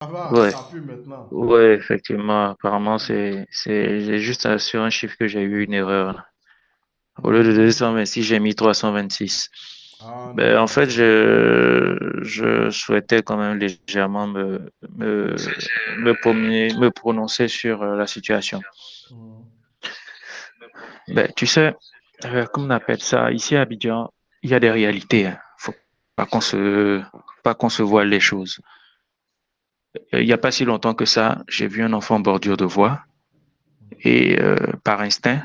Ça va, Ouais, ça pue maintenant. ouais, effectivement. Apparemment, j'ai juste sur un chiffre que j'ai eu une erreur, là. Au lieu de Mhm. 226, j'ai mis 326. Ah Ben, en non, fait, c'est bon. je souhaitais quand même légèrement me prononcer sur la situation. Mhm. Ben, tu sais, comment on appelle ça? Ici à Abidjan, il y a des réalités, hein. Faut pas qu'on se voile les choses. Il n'y a pas si longtemps que ça, j'ai vu un enfant en bordure de voie et par instinct,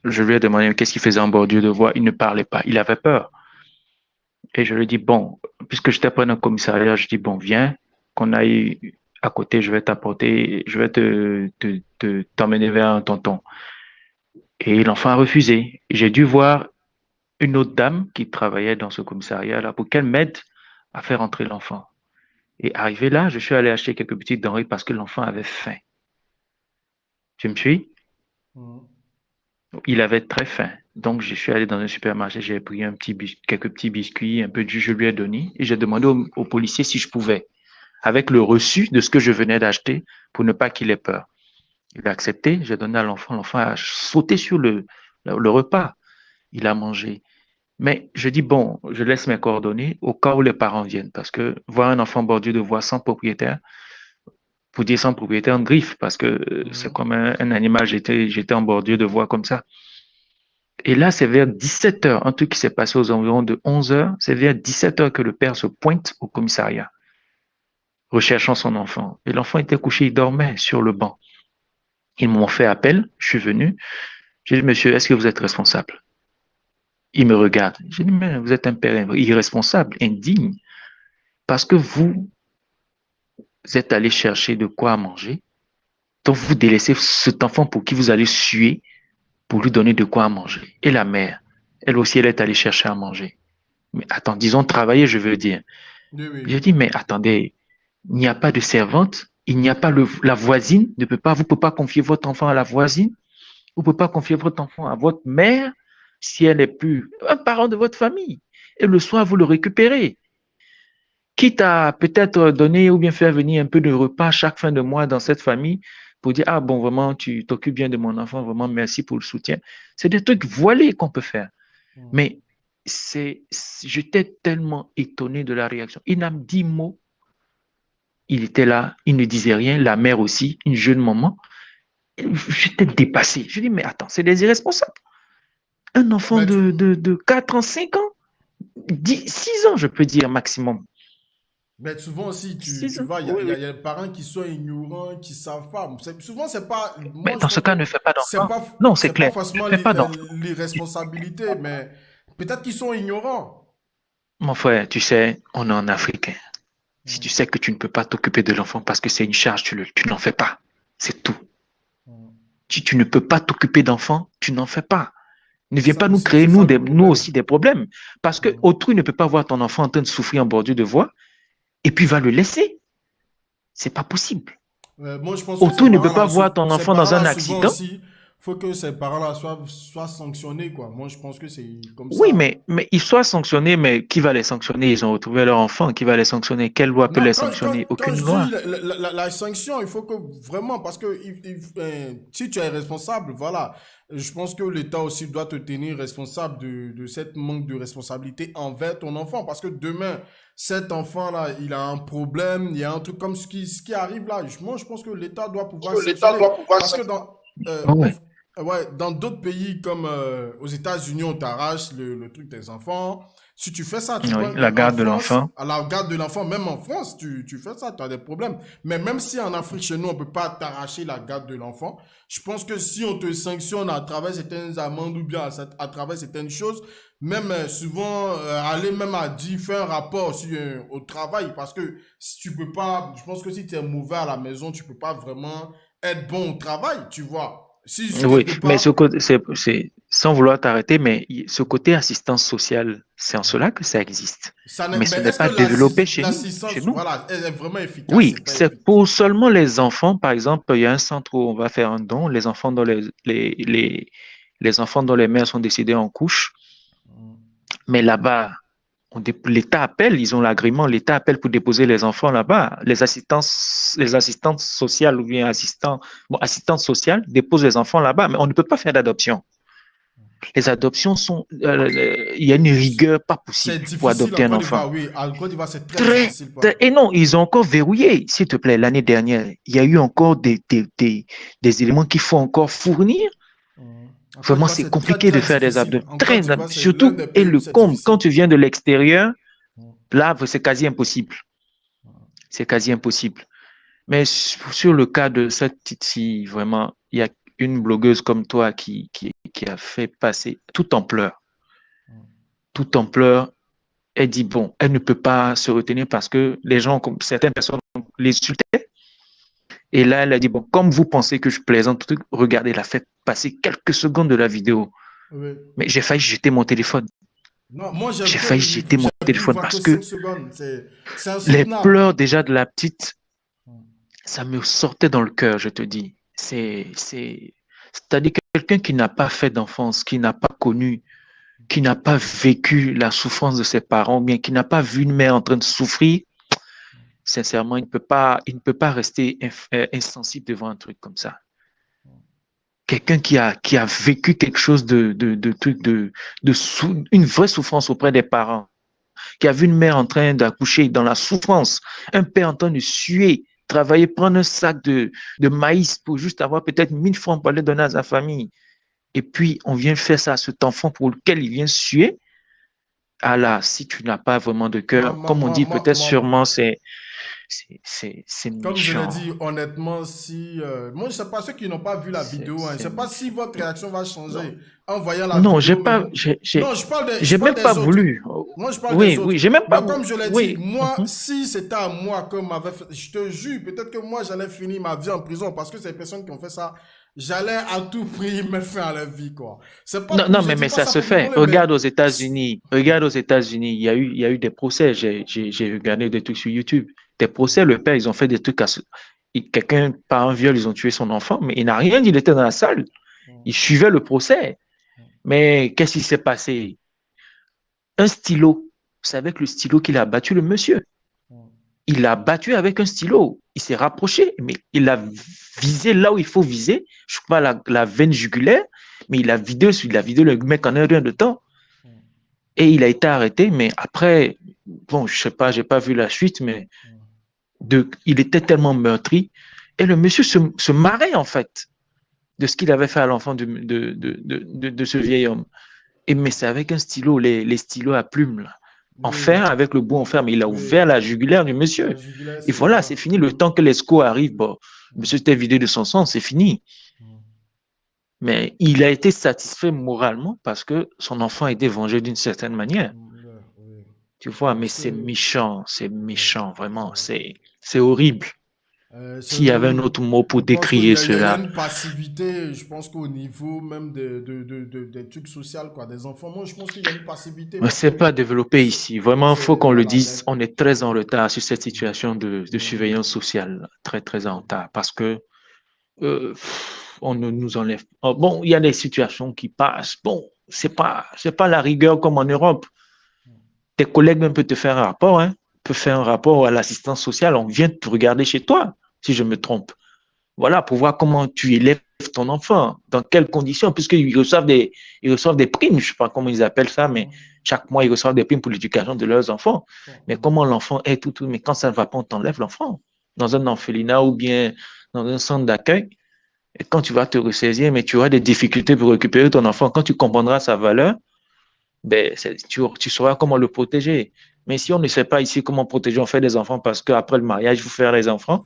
je lui ai demandé qu'est-ce qu'il faisait en bordure de voie. Il ne parlait pas, il avait peur. Et je lui ai dit, bon, puisque je t'apprends au commissariat, je dis, bon, viens, qu'on aille à côté, je vais t'apporter, je vais t'emmener vers un tonton. Et l'enfant a refusé. J'ai dû voir une autre dame qui travaillait dans ce commissariat-là pour qu'elle m'aide à faire entrer l'enfant. Et arrivé là, je suis allé acheter quelques petites denrées parce que l'enfant avait faim. Tu me suis? Mhm. Il avait très faim. Donc, je suis allé dans un supermarché, j'ai pris quelques petits biscuits, un peu de jus, je lui ai donné et j'ai demandé au policier si je pouvais, avec le reçu de ce que je venais d'acheter pour ne pas qu'il ait peur. Il a accepté, j'ai donné à l'enfant, l'enfant a sauté sur le repas, il a mangé. Mais je dis, bon, je laisse mes coordonnées au cas où les parents viennent, parce que voir un enfant bordé de voie sans propriétaire, pour dire sans propriétaire, on griffe, parce que c'est Mhm. comme un animal, j'étais en bordure de voie comme ça. Et là, c'est vers 17 heures, un truc qui s'est passé aux environs de 11 heures, c'est vers 17 heures que le père se pointe au commissariat, recherchant son enfant. Et l'enfant était couché, il dormait sur le banc. Ils m'ont fait appel, je suis venu, j'ai dit, monsieur, est-ce que vous êtes responsable? Il me regarde. J'ai dit, mais vous êtes un père irresponsable, indigne, parce que vous êtes allé chercher de quoi manger, donc vous délaissez cet enfant pour qui vous allez suer pour lui donner de quoi manger. Et la mère, elle aussi, elle est allée chercher à manger. Mais attends, disons travailler, je veux dire. Oui, J'ai oui. dit, mais attendez, il n'y a pas de servante, il n'y a pas la voisine, vous ne pouvez pas confier votre enfant à la voisine, vous ne pouvez pas confier votre enfant à votre mère si elle est plus un parent de votre famille. Et le soir, vous le récupérez. Quitte à peut-être donner ou bien faire venir un peu de repas chaque fin de mois dans cette famille pour dire, ah bon, vraiment, tu t'occupes bien de mon enfant, vraiment, merci pour le soutien. C'est des trucs voilés qu'on peut faire. Mhm. Mais j'étais tellement étonné de la réaction. Il n'a dit mot. Il était là, il ne disait rien. La mère aussi, une jeune maman. J'étais dépassé. Je dis, mais attends, c'est des irresponsables. Un enfant Ben, de 4 ans, 5 ans, 6 ans, je peux dire maximum. ben, souvent aussi, tu 6 ans, vois, oui, il oui. y a des parents qui sont ignorants, qui savent pas. Souvent, c'est pas, Mais moi, je dans ce pense cas, que ne fais pas c'est d'enfant. pas, Non, c'est c'est pas clair. Ne forcément fais pas d'enfant. l'irresponsabilité, mais peut-être qu'ils sont ignorants. Mon frère, tu sais, on est en Afrique, hein. Si tu Mhm. sais que tu ne peux pas t'occuper de l'enfant parce que c'est une charge, tu n'en fais pas. C'est tout. Mhm. Si tu ne peux pas t'occuper d'enfant, tu n'en fais pas. Ne viens pas nous créer, C'est ça le nous problème. aussi, des problèmes. Parce que Mhm. autrui ne peut pas voir ton enfant en train de souffrir en bordure de voie et puis va le laisser. C'est pas possible. Moi, je pense que Autrui ne peut pas voir ton ces enfant dans un parents-là, souvent accident. aussi, faut que ces parents-là soient sanctionnés, quoi. Moi, je pense que c'est comme Oui, ça. mais ils soient sanctionnés, mais qui va les sanctionner? Ils ont retrouvé leur enfant. Qui va les sanctionner? Quelle loi peut Non, les sanctionner? quand Aucune je dis loi. la sanction, il faut que vraiment, parce que si tu es responsable, voilà, je pense que l'État aussi doit te tenir responsable de cette manque de responsabilité envers ton enfant. Parce que demain, cet enfant-là, il a un problème, il y a un truc comme ce qui arrive là. Moi, je pense que l'État doit pouvoir Que l'État sanctionner. doit pouvoir Parce que sanctionner. Ah en ouais. ouais, dans d'autres pays comme aux États-Unis, on t'arrache le truc des enfants. Si tu fais ça, tu Oui, vois, mais la en garde de France, l'enfant. à la garde de l'enfant, même en France, tu fais ça, tu as des problèmes. Mais même si en Afrique, chez nous, on ne peut pas t'arracher la garde de l'enfant, je pense que si on te sanctionne à travers certaines amendes ou bien à travers certaines choses, même souvent, aller même à dire, faire un rapport au travail, parce que si tu peux pas, je pense que si tu es mauvais à la maison, tu peux pas vraiment être bon au travail, tu vois. Si Oui, quelque mais ce part, côté, sans vouloir t'arrêter, mais ce côté assistance sociale, c'est en cela que ça existe. Mais ce mais n'est est-ce que pas développé chez nous, chez l'assistance, nous. voilà, elle est vraiment efficace, Oui, c'est pas c'est efficace. pour seulement les enfants. Par exemple, il y a un centre où on va faire un don, les enfants dont les enfants dont les mères sont décédées en couche. Mais là-bas, L'État appelle, ils ont l'agrément, l'État appelle pour déposer les enfants là-bas. Les assistantes sociales ou bien assistantes sociales déposent les enfants là-bas, mais on ne peut pas faire d'adoption. Les adoptions il y a une rigueur pas C'est possible pour difficile adopter en un Côte enfant. d'Ivoire, oui. En Côte d'Ivoire, c'est très difficile. Et non, ils ont encore verrouillé, s'il te plaît, l'année dernière. Il y a eu encore des éléments qu'il faut encore fournir. En Côte Vraiment, d'Ivoire, c'est c'est très, compliqué de très faire des difficile. adoptions. En Côte d'Ivoire, c'est l'un Surtout, des et pays où le c'est comble, quand difficile. tu viens de l'extérieur, là, c'est quasi impossible. C'est quasi impossible. Mais sur le cas de cette petite fille, vraiment, il y a une blogueuse comme toi qui a fait passer tout en pleurs. Tout en pleurs. Elle dit, bon, elle ne peut pas se retenir parce que les gens, comme certaines personnes, l'insultaient. Et là, elle a dit, bon, comme vous pensez que je plaisante, regardez, elle a fait passer quelques secondes de la vidéo. Oui. Mais j'ai failli jeter mon téléphone. Non, moi, J'ai failli jeter mon j'ai pu téléphone voir que parce 5 que secondes. C'est les insoutenable. pleurs déjà de la petite, ça me sortait dans le cœur, je te dis. C'est-à-dire que quelqu'un qui n'a pas fait d'enfance, qui n'a pas connu, qui n'a pas vécu la souffrance de ses parents, bien qui n'a pas vu une mère en train de souffrir, sincèrement, il ne peut pas rester insensible devant un truc comme ça. Quelqu'un qui a vécu quelque chose une vraie souffrance auprès des parents, qui a vu une mère en train d'accoucher dans la souffrance, un père en train de suer, travailler, prendre un sac de maïs pour juste avoir peut-être 1 000 francs pour aller donner à sa famille. Et puis, on vient faire ça à cet enfant pour lequel il vient suer. Ah là, si tu n'as pas vraiment de Moi, cœur, comme on dit, peut-être sûrement c'est comme je l'ai méchant. dit, honnêtement, si. Moi, je ne sais pas ceux qui n'ont pas vu la vidéo, hein, je ne sais pas si votre réaction va Non, changer en voyant la non, vidéo, mais moi. Non, je j'ai parle même pas des autres. voulu. Moi, je parle des Oui, autres. oui, j'ai même pas Mais voulu. comme je l'ai dit, Oui. moi, si c'était à moi comme m'avait fait, je te jure, peut-être que moi, j'allais finir ma vie en prison parce que ces personnes qui ont fait ça, j'allais à tout prix mettre fin à leur vie, quoi. C'est pas Non, pour, non, je dis mais pas ça ça se pour fait. rigoler, mais. Regarde aux États-Unis, il y a eu des procès. J'ai regardé des trucs sur YouTube. Des procès, le père, ils ont fait des trucs quelqu'un, par un viol, ils ont tué son enfant, mais il n'a rien dit, il était dans la salle. Il suivait le procès. Mais qu'est-ce qui s'est passé? Un stylo. C'est avec le stylo qu'il a battu le monsieur. Il l'a battu avec un stylo. Il s'est rapproché, mais il a visé là où il faut viser. Je crois la veine jugulaire, mais il a vidé le mec en un rien de temps. Et il a été arrêté, mais après, bon, je sais pas, j'ai pas vu la suite, mais il était tellement meurtri. Et le monsieur se marrait, en fait, de ce qu'il avait fait à l'enfant de ce vieil homme. Mais c'est avec un stylo, les stylos à plumes, là. En Oui, fer, avec le bout en fer, mais il a oui. ouvert la jugulaire du La monsieur. jugulaire, Et c'est voilà, grave. c'est fini. Le temps que les secours arrivent, bon, le monsieur était vidé de son sang, c'est fini. Mais il a été satisfait moralement parce que son enfant a été vengé d'une certaine manière. Oui. Tu vois, mais Parce que. c'est Oui, méchant, vraiment. ça. C'est horrible. S'il y avait un Surtout, autre mot pour je pense décrier il y a cela, une passivité, je pense qu'au niveau même des trucs sociaux, quoi, des enfants, moi, je pense qu'il y a une passivité mais parce c'est que pas développé ici. Vraiment, il faut qu'on le voilà, dise, on est très en retard sur cette situation de oui, surveillance sociale. Très, très en retard. Parce que on ne nous enlève. Oh, bon, il y a des situations qui passent. Bon, c'est pas la rigueur comme en Europe. Tes collègues même peuvent te faire un rapport, hein, peuvent faire un rapport à l'assistance sociale. On vient te regarder chez toi, si je me trompe. Voilà, pour voir comment tu élèves ton enfant, dans quelles conditions, ils reçoivent des primes, je ne sais pas comment ils appellent ça, mais chaque mois, ils reçoivent des primes pour l'éducation de leurs enfants. Mais comment l'enfant est mais quand ça ne va pas, on t'enlève l'enfant. Dans un orphelinat ou bien dans un centre d'accueil, et quand tu vas te ressaisir, mais tu auras des difficultés pour récupérer ton enfant, quand tu comprendras sa valeur, ben, tu sauras comment le protéger. Mais si on ne sait pas ici comment protéger, on fait des enfants parce qu'après le mariage, il faut faire les enfants.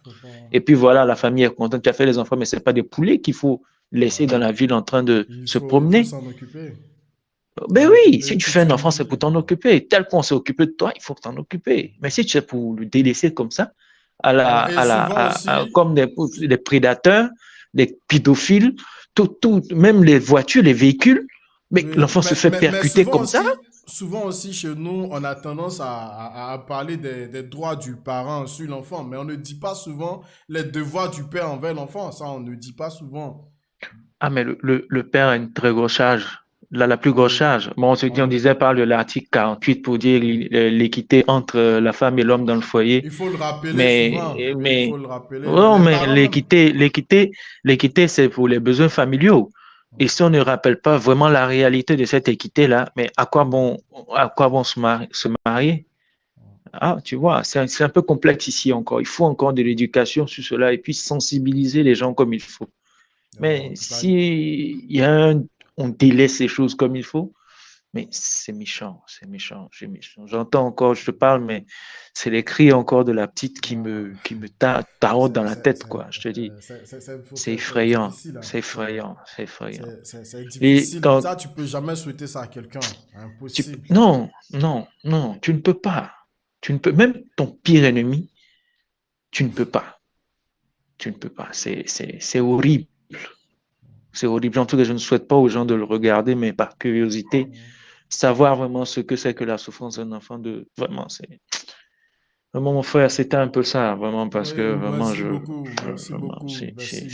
Et puis voilà, la famille est contente, tu as fait les enfants, mais ce n'est pas des poulets qu'il faut laisser dans voilà. la ville en train de se Il faut promener. s'en occuper. Ben S'en oui, occuper, si tu fais un enfant, c'est pour t'en occuper. Tel qu'on s'est occupé de toi, il faut t'en occuper. Mais si tu es pour le délaisser comme ça, Voilà. Et souvent aussi, comme des prédateurs, des pédophiles, même les voitures, les véhicules, mais oui, l'enfant se fait mais percuter comme ça. souvent aussi chez nous, on a tendance à parler des droits du parent sur l'enfant, mais on ne dit pas souvent les devoirs du père envers l'enfant. Ça, on ne dit pas souvent. Ah, mais le père a une très grosse charge la plus grosse charge. Bon, on Ouais. disait par de l'article 48 pour dire l'équité entre la femme et l'homme dans le foyer. Il faut le rappeler souvent. Mais, Oui, il mais, faut le rappeler. Mais non, les mais parents même. l'équité, c'est pour les besoins familiaux. Et si on ne rappelle pas vraiment la réalité de cette équité-là, mais à quoi bon se marier? Ah, tu vois, c'est un peu complexe ici encore. Il faut encore de l'éducation sur cela et puis sensibiliser les gens comme il faut. En Mais tout cas, si il y a on délaisse ces choses comme il faut, mais c'est méchant, c'est méchant, c'est méchant. J'entends encore, je te parle, mais c'est les cris encore de la petite euh, taraude dans la tête, quoi. Je te dis, c'est c'est effrayant, difficile. Hein. c'est effrayant, c'est effrayant. C'est Et difficile. quand Ça, tu peux jamais souhaiter ça à quelqu'un. Impossible. non, non, non, tu ne peux pas. Tu ne peux, même ton pire ennemi, tu ne peux pas. Tu ne peux pas. C'est horrible. C'est horrible. En tout cas, je ne souhaite pas aux gens de le regarder, mais par curiosité, savoir vraiment ce que c'est que la souffrance d'un enfant de vraiment c'est vraiment mon frère c'était un peu ça vraiment parce Oui, que vraiment merci beaucoup, merci vraiment beaucoup, merci.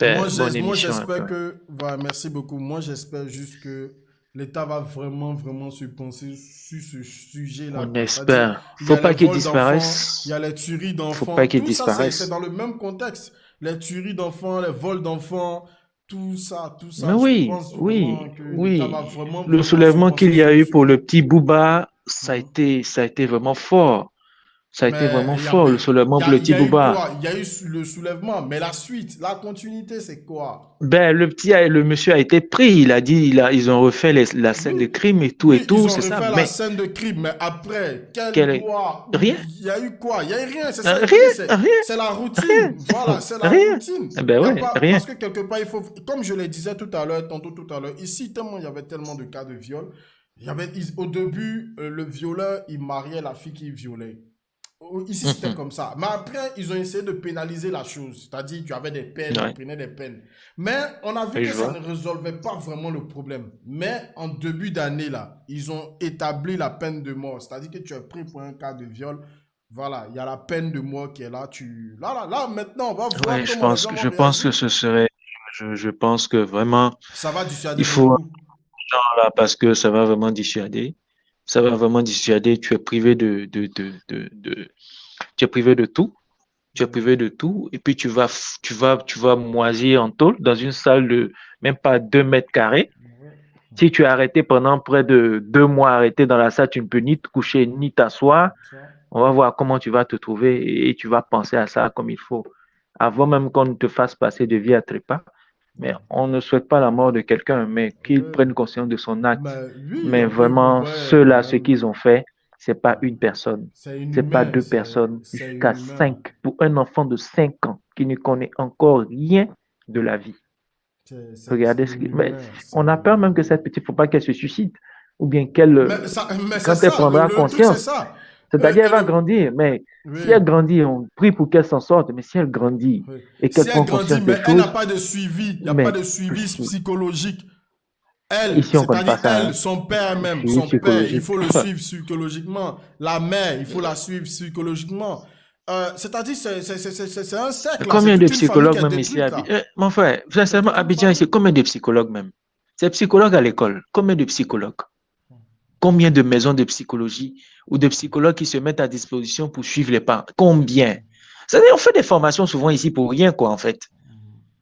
Mais c'est bonne moi, émission un peu. j'espère que, voilà, merci beaucoup. Moi, j'espère juste que l'État va vraiment, vraiment se pencher sur ce sujet-là, On quoi. C'est-à-dire, espère, il y faut a les pas qu'il vols d'enfants, il y disparaisse, a les tueries faut pas d'enfants, qu'il tout ça, c'est disparaisse. dans le même contexte. Les tueries d'enfants, les vols d'enfants, tout Mais ça, je oui, pense oui, vraiment que l'État va oui, vraiment, le vraiment se soulèvement pencher qu'il y a sur eu ce. pour le petit Booba Mhm. ça a été vraiment fort, ça a été Mais vraiment fort le soulèvement pour le il y petit a eu Booba. quoi? Il y a eu le soulèvement, mais la suite, la continuité, c'est quoi? Ben, le monsieur a été pris. Il a dit, ils ont refait la scène de Oui, crime et oui, ils tout, ont c'est ça. refait la Mais scène de crime, mais après, quelle quel est, loi? rien, Il y a eu quoi? Il y a eu rien, c'est ça, je te dis, rien, rien, c'est la rien, routine. Voilà, c'est la rien. routine. Eh ben Il y a ouais, pas, rien. parce que quelque part, il faut, comme je le disais tout à l'heure, tantôt tout à l'heure, ici, tellement, il y avait tellement de cas de viol. Au début, le violeur, il mariait la fille qui violait. Ici, c'était Mhm. comme ça. Mais après, ils ont essayé de pénaliser la chose. C'est-à-dire, tu avais des peines, ils Ouais, prenaient des peines. Mais on a vu oui, que je ça vois. ne résolvait pas vraiment le problème. Mais en début d'année, là, ils ont établi la peine de mort. C'est-à-dire que tu es pris pour un cas de viol. Voilà, il y a la peine de mort qui est là. Là, maintenant, on va voir Ouais, comment les gens vont je pense que réagir. ce serait, je pense que vraiment, Ça va dissuader il faut beaucoup. là parce que ça va vraiment dissuader. Ça va vraiment dissuader. Tu es privé de tout. Tu es privé de tout. Et puis tu vas moisir en tôle dans une salle de même pas 2 mètres carrés. Si tu es arrêté pendant près de 2 mois arrêté dans la salle, tu ne peux ni te coucher ni t'asseoir. On va voir comment tu vas te trouver et tu vas penser à ça comme il faut. Avant même qu'on ne te fasse passer de vie à trépas. Mais on ne souhaite pas la mort de quelqu'un, mais qu'il Oui, prenne conscience de son acte. mais oui, Mais on peut, vraiment, ouais, ceux-là, ce même, qu'ils ont fait, c'est pas une personne, c'est c'est pas inhumain, 2 personnes, c'est jusqu'à inhumain. 5. Pour un enfant de 5 ans qui ne connaît encore rien de la vie. C'est Regardez mais inhumain, c'est on a peur même inhumain. que cette petite, faut pas qu'elle se suicide, ou bien Mais c'est quand elle ça, prendra le truc c'est conscience, ça. c'est-à-dire elle va Le, grandir, mais si oui, elle grandit, on prie pour qu'elle s'en sorte, mais si elle grandit oui. et Si qu'elle elle prend grandit, conscience des mais elle n'a choses, pas de suivi, il n'y a pas mais de suivi psychologique. ici on ne connaît pas C'est-à-dire ça, elle, hein. son père même, Suivi son père, il psychologique. faut le suivre psychologiquement. La mère, il faut la suivre psychologiquement. C'est-à-dire, c'est un cercle là, c'est Combien de toute une famille qui psychologues est même ici à détruite Abidjan? là. Mon frère, C'est sincèrement, toute une Abidjan, famille. c'est combien de psychologues même? C'est psychologues à l'école. Combien de psychologues? Combien de maisons de psychologie ou de psychologues qui se mettent à disposition pour suivre les parents? Combien? C'est-à-dire, on fait des formations souvent ici pour rien, quoi, en fait.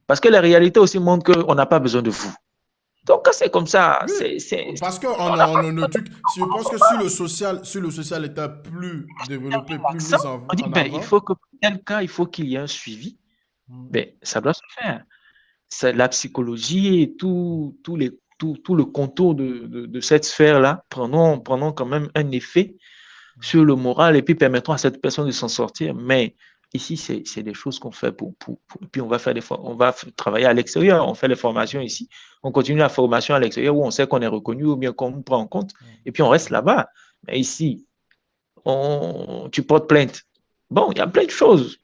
Parce que la réalité aussi montre qu'on n'a pas besoin de vous. Donc, quand c'est comme ça, Oui, parce que on n'a pas je pense que sur le social était plus développé, plus l'accent. mis On dit, en ben, il avant. faut que, pour tel cas, il faut qu'il y ait un suivi. Ben, ça doit se faire. C'est la psychologie et tout le contour de cette sphère-là prenons quand même un effet sur le moral et puis permettront à cette personne de s'en sortir. Mais ici, c'est des choses qu'on fait et puis on va on va travailler à l'extérieur. On fait les formations ici. On continue la formation à l'extérieur où on sait qu'on est reconnu ou bien qu'on nous prend en compte. Et puis on reste là-bas. Mais ici, tu portes plainte. Bon, il y a plein de choses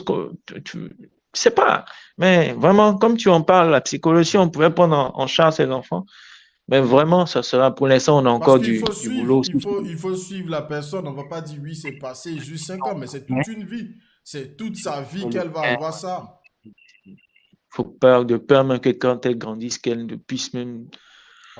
que tu sais pas. Mais vraiment, comme tu en parles, la psychologie, on pouvait prendre en charge ces enfants. Mais vraiment, ça sera, pour l'instant, on a Parce encore qu'il faut du suivre, boulot. il faut suivre la personne. On ne va pas dire oui, c'est passé juste 5 ans, mais c'est toute une vie. C'est toute sa vie qu'elle va avoir ça. Faut peur, de peur même que quand elle grandisse, qu'elle ne puisse même.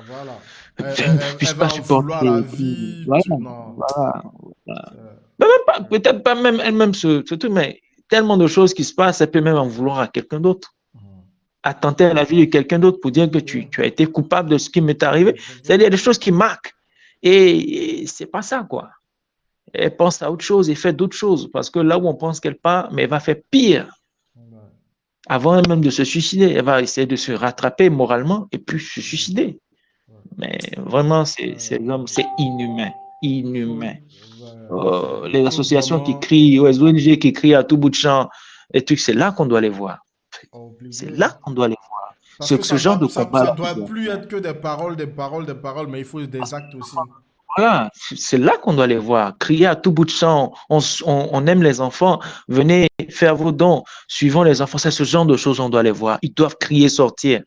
Voilà. Je ne puisse Elle va pas en vouloir supporter. la Et puis, vie. voilà, Non. voilà, voilà. C'est- Ben, même pas, peut-être pas même elle-même ce truc, mais tellement de choses qui se passent, elle peut même en vouloir à quelqu'un d'autre. Mhm. Attenter à la vie de quelqu'un d'autre pour dire que Oui, tu as été coupable de ce qui m'est arrivé. C'est-à-dire des effectivement. choses qui marquent. Et c'est pas ça, quoi. Elle pense à autre chose et fait d'autres choses. Parce que là où on pense qu'elle part, mais elle va faire pire. Ouais, Avant même de se suicider, elle va essayer de se rattraper moralement et puis se ouais, suicider. ouais. Mais vraiment, Euh, c'est inhumain. faut, Inhumain. Les faut associations qui vraiment crient, les ONG qui crient à tout bout de champ, et trucs, c'est là qu'on doit les voir. C'est obliger, hein. là qu'on doit les voir. Parce que Ce genre de ça combat-là, on doit doit plus faire. être que des paroles, mais il faut des actes aussi. Voilà, c'est là qu'on doit les voir. Crier à tout bout de champ, on aime les enfants, venez faire vos dons, suivons les enfants. C'est ce genre de choses on doit les voir. Ils doivent crier, sortir,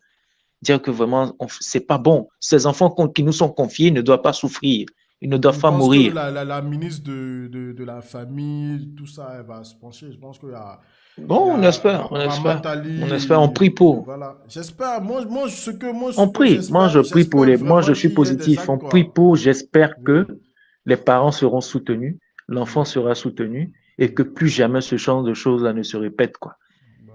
dire que vraiment, c'est pas bon. Ces enfants qui nous sont confiés ne doivent pas souffrir. Ils ne Je doivent pas pense que mourir. la ministre de la famille, tout ça, elle va se pencher. Je pense il y Bon, a on espère, on Ramatali, prie pour. voilà. J'espère. Ce On que prie. j'espère Moi, je vraiment suis qu'il y ait des positif. On actes, prie quoi. pour. J'espère que Oui. les parents seront soutenus, l'enfant Mhm. sera soutenu et que Mhm. plus jamais ce genre de choses-là ne se répète, quoi.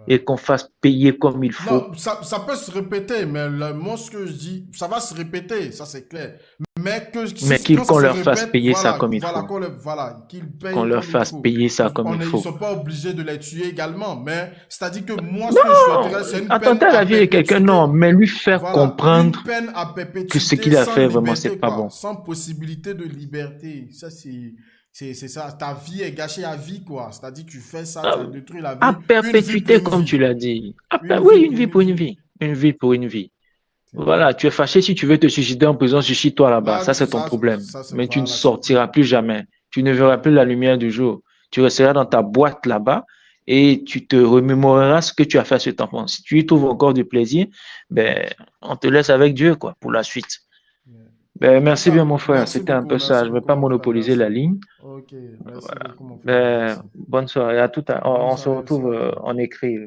Ouais. Et qu'on fasse payer comme il faut. Non, ça peut se répéter, mais moi, ce que je dis, ça va se répéter, ça c'est clair. Mais Mais quand ça qu'on se leur fasse répète, payer ça comme il faut. voilà, qu'ils Qu'on payent leur comme il fasse faut. payer ça comme il Ils faut. sont pas obligés de les tuer également, mais c'est-à-dire que moi, ce que je Non! souhaiterais, c'est une peine Attenter à à la vie de quelqu'un, non. perpétuité. Mais lui faire Voilà, une comprendre peine à que ce perpétuité qu'il a sans fait, vraiment, c'est liberté, pas quoi, bon. sans possibilité de liberté. Ça, c'est ça. Ta vie est gâchée à vie, quoi. C'est-à-dire que tu fais ça, tu as détruit la À vie. Une vie pour perpétuité, une comme tu vie. l'as dit. Une Oui, vie une pour vie une pour une vie. vie. Une vie pour une vie. C'est tout. Voilà, tu es fâché si tu veux te suicider en prison, suicide-toi là-bas. Là, Ça, c'est ton problème. c'est Mais tu ne voilà, c'est sortiras plus jamais. Tu ne verras ouais, plus la lumière du jour. Tu resteras dans ta boîte là-bas et tu te remémoreras ce que tu as fait à cet enfant. Si tu y trouves encore du plaisir, ben, on te laisse avec Dieu, quoi, pour la suite. ouais. Ben, En tout merci bien, cas, mon frère. C'était un peu ça. Je ne vais pas mon frère, monopoliser merci. la ligne. Ok, merci Voilà. beaucoup, mon frère, Ben, merci. bonne soirée. À tout à, Bonne on se soirée aussi retrouve à toi. en écrit.